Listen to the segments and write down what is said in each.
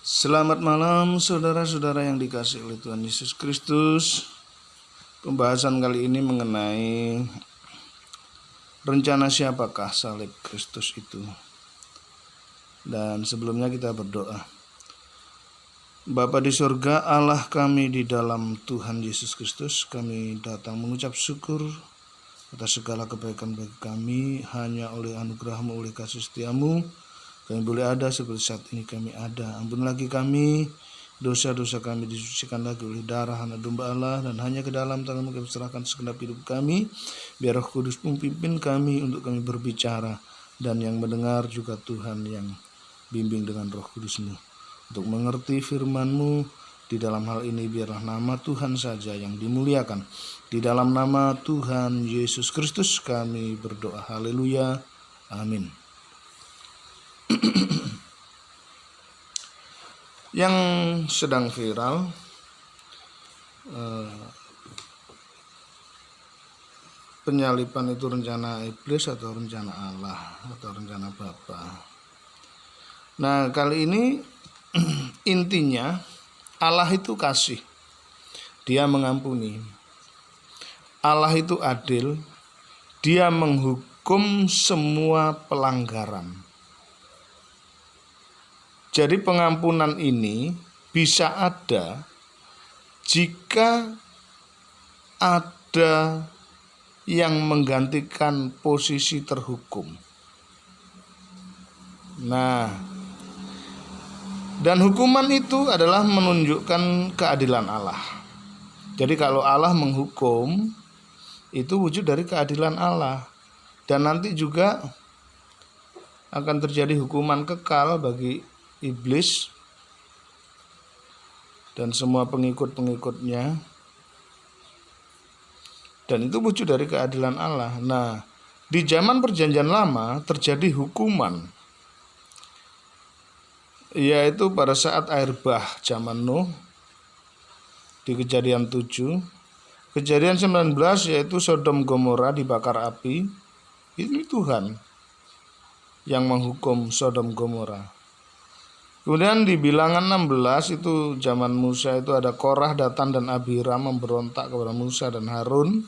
Selamat malam saudara-saudara yang dikasihi oleh Tuhan Yesus Kristus. Pembahasan kali ini mengenai rencana siapakah salib Kristus itu. Dan sebelumnya kita berdoa. Bapa di surga, Allah kami di dalam Tuhan Yesus Kristus, kami datang mengucap syukur atas segala kebaikan bagi kami. Hanya oleh anugerah-Mu, oleh kasih setia-Mu, kami boleh ada seperti saat ini kami ada. Ampun lagi kami, dosa-dosa kami disucikan lagi oleh darah anak domba Allah, dan hanya ke dalam tangan-Mu kami serahkan segenap hidup kami. Biar Roh Kudus memimpin kami untuk kami berbicara, dan yang mendengar juga Tuhan yang bimbing dengan Roh Kudus-Mu untuk mengerti firman-Mu. Di dalam hal ini biarlah nama Tuhan saja yang dimuliakan. Di dalam nama Tuhan Yesus Kristus kami berdoa. Haleluya. Amin. Yang sedang viral penyalipan itu rencana iblis atau rencana Allah atau rencana Bapa. Nah, kali ini intinya Allah itu kasih, Dia mengampuni. Allah itu adil, Dia menghukum semua pelanggaran. Jadi pengampunan ini bisa ada jika ada yang menggantikan posisi terhukum. Nah, dan hukuman itu adalah menunjukkan keadilan Allah. Jadi kalau Allah menghukum, itu wujud dari keadilan Allah. Dan nanti juga akan terjadi hukuman kekal bagi iblis dan semua pengikut-pengikutnya, dan itu wujud dari keadilan Allah. Nah, di zaman perjanjian lama terjadi hukuman, yaitu pada saat air bah zaman Nuh di Kejadian 7, Kejadian 19 yaitu Sodom Gomora dibakar api. Ini Tuhan yang menghukum Sodom Gomora. Kemudian di Bilangan 16 itu zaman Musa, itu ada Korah, Datan dan Abiram memberontak kepada Musa dan Harun.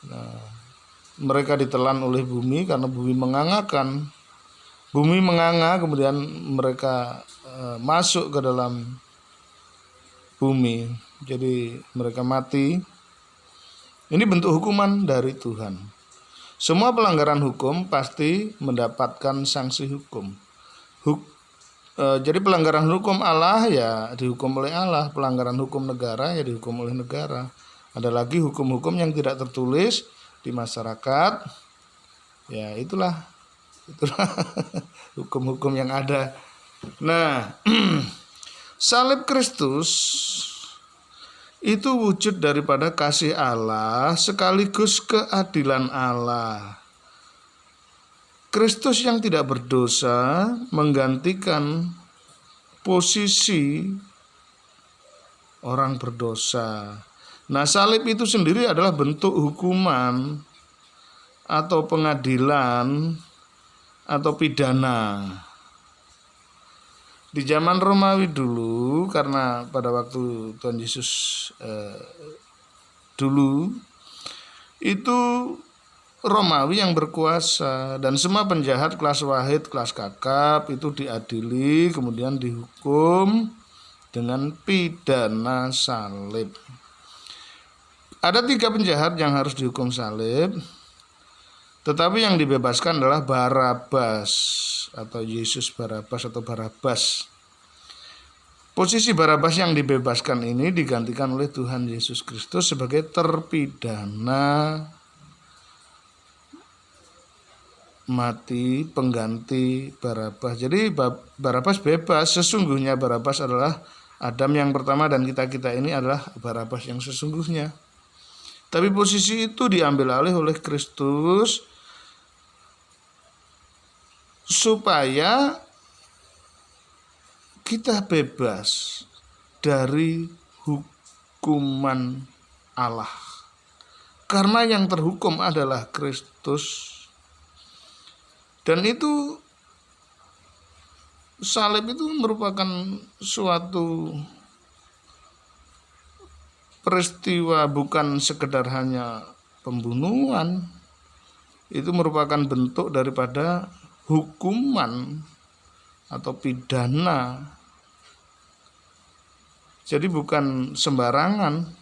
Nah, mereka ditelan oleh bumi karena bumi mengangakan. Bumi menganga, kemudian mereka masuk ke dalam bumi. Jadi mereka mati. Ini bentuk hukuman dari Tuhan. Semua pelanggaran hukum pasti mendapatkan sanksi hukum. Jadi pelanggaran hukum Allah ya dihukum oleh Allah, pelanggaran hukum negara ya dihukum oleh negara. Ada lagi hukum-hukum yang tidak tertulis di masyarakat, ya itulah hukum-hukum yang ada. Nah, salib Kristus itu wujud daripada kasih Allah sekaligus keadilan Allah. Kristus yang tidak berdosa menggantikan posisi orang berdosa. Nah, salib itu sendiri adalah bentuk hukuman atau pengadilan atau pidana. Di zaman Romawi dulu, karena pada waktu Tuhan Yesus dulu itu Romawi yang berkuasa, dan semua penjahat kelas wahid, kelas kakap itu diadili, kemudian dihukum dengan pidana salib. Ada 3 penjahat yang harus dihukum salib, tetapi yang dibebaskan adalah Barabas atau Yesus Barabas atau Barabas. Posisi Barabas yang dibebaskan ini digantikan oleh Tuhan Yesus Kristus sebagai terpidana mati pengganti Barabas. Jadi Barabas bebas, sesungguhnya Barabas adalah Adam yang pertama, dan kita ini adalah Barabas yang sesungguhnya. Tapi posisi itu diambil alih oleh Kristus supaya kita bebas dari hukuman Allah. Karena yang terhukum adalah Kristus. Dan itu salib itu merupakan suatu peristiwa, bukan sekedar hanya pembunuhan. Itu merupakan bentuk daripada hukuman atau pidana. Jadi bukan sembarangan.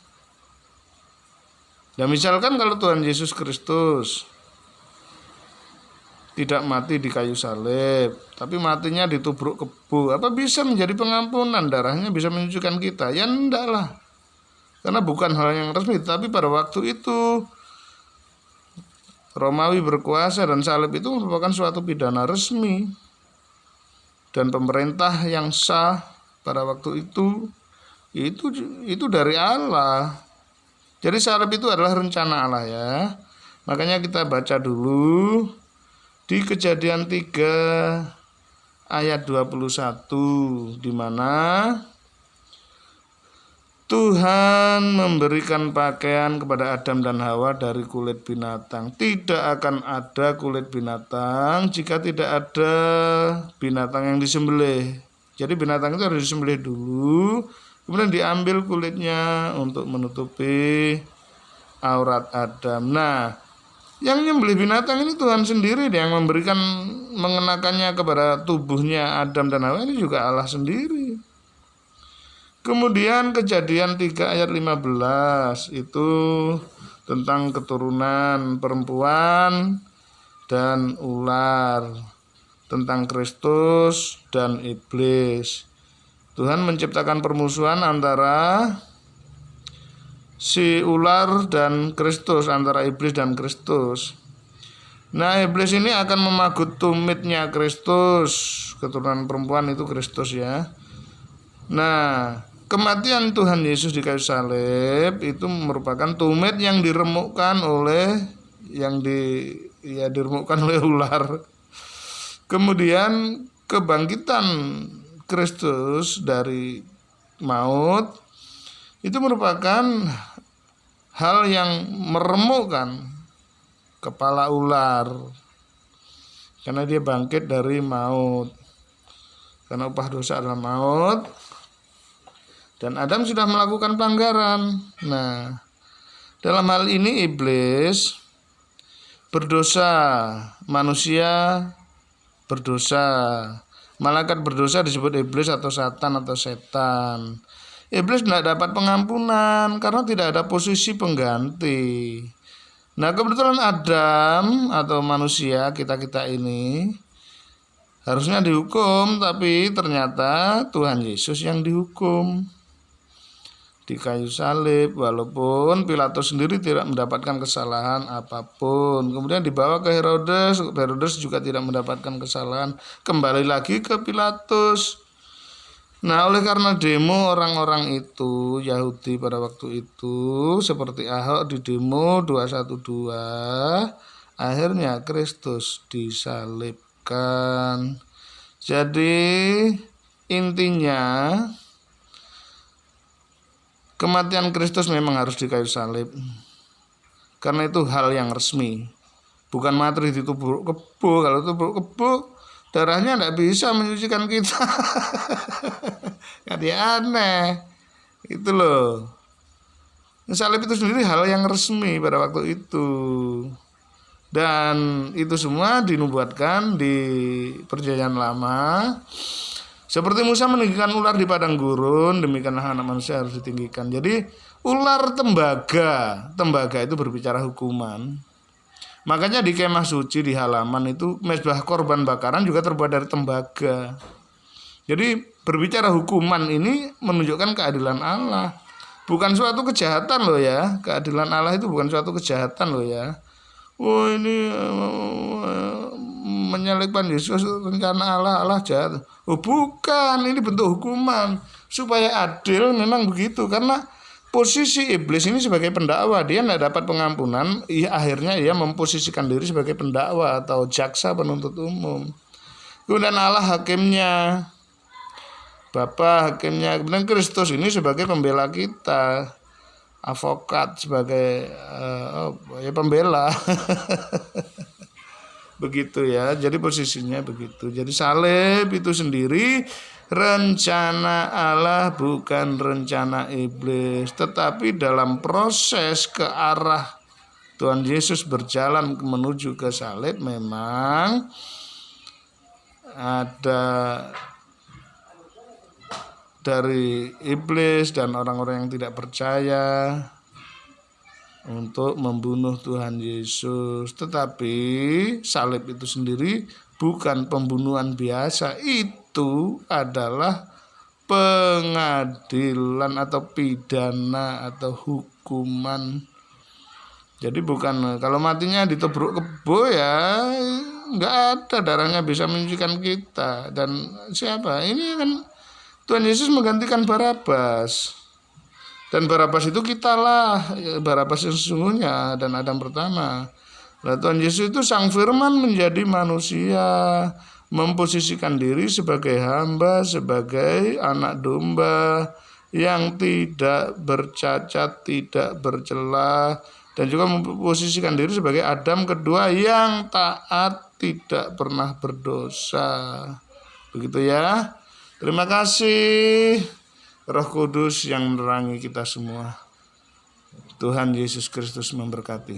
Dan misalkan kalau Tuhan Yesus Kristus tidak mati di kayu salib, tapi matinya ditubruk kebu, apa bisa menjadi pengampunan? Darahnya bisa menyucikan kita? Ya enggak lah. Karena bukan hal yang resmi. Tapi pada waktu itu Romawi berkuasa dan salib itu merupakan suatu pidana resmi. Dan pemerintah yang sah pada waktu itu dari Allah. Jadi salib itu adalah rencana Allah ya. Makanya kita baca dulu di Kejadian 3 ayat 21, di mana Tuhan memberikan pakaian kepada Adam dan Hawa dari kulit binatang. Tidak akan ada kulit binatang jika tidak ada binatang yang disembelih. Jadi binatang itu harus disembelih dulu, kemudian diambil kulitnya untuk menutupi aurat Adam. Nah, yang nyembelih binatang ini Tuhan sendiri yang memberikan, mengenakannya kepada tubuhnya Adam dan Hawa, ini juga Allah sendiri. Kemudian Kejadian 3 ayat 15 itu tentang keturunan perempuan dan ular, tentang Kristus dan iblis. Tuhan menciptakan permusuhan antara si ular dan Kristus, antara iblis dan Kristus. Nah, iblis ini akan memagut tumitnya Kristus, keturunan perempuan itu Kristus ya. Nah, kematian Tuhan Yesus di kayu salib itu merupakan tumit yang diremukkan oleh diremukkan oleh ular. Kemudian kebangkitan Kristus dari maut itu merupakan hal yang meremukkan kepala ular, karena dia bangkit dari maut. Karena upah dosa adalah maut, dan Adam sudah melakukan pelanggaran. Nah, dalam hal ini iblis berdosa, manusia berdosa. Malaikat berdosa disebut iblis atau Satan atau setan. Iblis tidak dapat pengampunan karena tidak ada posisi pengganti. Nah, kebetulan Adam atau manusia kita ini harusnya dihukum, tapi ternyata Tuhan Yesus yang dihukum di kayu salib, walaupun Pilatus sendiri tidak mendapatkan kesalahan apapun. Kemudian dibawa ke Herodes, Herodes juga tidak mendapatkan kesalahan, kembali lagi ke Pilatus. Nah, oleh karena demo orang-orang itu, Yahudi pada waktu itu, seperti Ahok di demo 212, akhirnya Kristus disalibkan. Jadi intinya kematian Kristus memang harus di kayu salib, karena itu hal yang resmi. Bukan mati ditubruk kebu. Kalau tubruk kebu, darahnya tidak bisa menyucikan kita. Kan aneh. Itu loh. Salib itu sendiri hal yang resmi pada waktu itu. Dan itu semua dinubuatkan di Perjanjian Lama. Seperti Musa meninggikan ular di padang gurun, demikianlah anak manusia harus ditinggikan. Jadi ular tembaga itu berbicara hukuman. Makanya di kemah suci di halaman itu mezbah korban bakaran juga terbuat dari tembaga. Jadi berbicara hukuman ini menunjukkan keadilan Allah, bukan suatu kejahatan loh ya. Keadilan Allah itu bukan suatu kejahatan loh ya. Oh, ini menyalibkan Yesus rencana Allah jahat. Oh, bukan, ini bentuk hukuman supaya adil. Memang begitu, karena posisi iblis ini sebagai pendakwa, dia tidak dapat pengampunan, akhirnya ia memposisikan diri sebagai pendakwa atau jaksa penuntut umum. Kemudian Allah hakimnya, Bapa hakimnya, kemudian Kristus ini sebagai pembela kita, avokat, sebagai pembela. Begitu ya. Jadi posisinya begitu. Jadi salib itu sendiri rencana Allah, bukan rencana iblis. Tetapi dalam proses ke arah Tuhan Yesus berjalan menuju ke salib, memang ada dari iblis dan orang-orang yang tidak percaya untuk membunuh Tuhan Yesus. Tetapi salib itu sendiri bukan pembunuhan biasa, itu adalah pengadilan atau pidana atau hukuman. Jadi bukan kalau matinya ditebruk kebo ya nggak ada darahnya bisa menyucikan kita. Dan siapa? Ini kan Tuhan Yesus menggantikan Barabas. Dan Barabas itu kitalah, Barabas yang sesungguhnya dan Adam pertama. Nah, Tuhan Yesus itu Sang Firman menjadi manusia, memposisikan diri sebagai hamba, sebagai anak domba yang tidak bercacat, tidak bercela, dan juga memposisikan diri sebagai Adam kedua yang taat, tidak pernah berdosa. Begitu ya. Terima kasih Roh Kudus yang menerangi kita semua. Tuhan Yesus Kristus memberkati.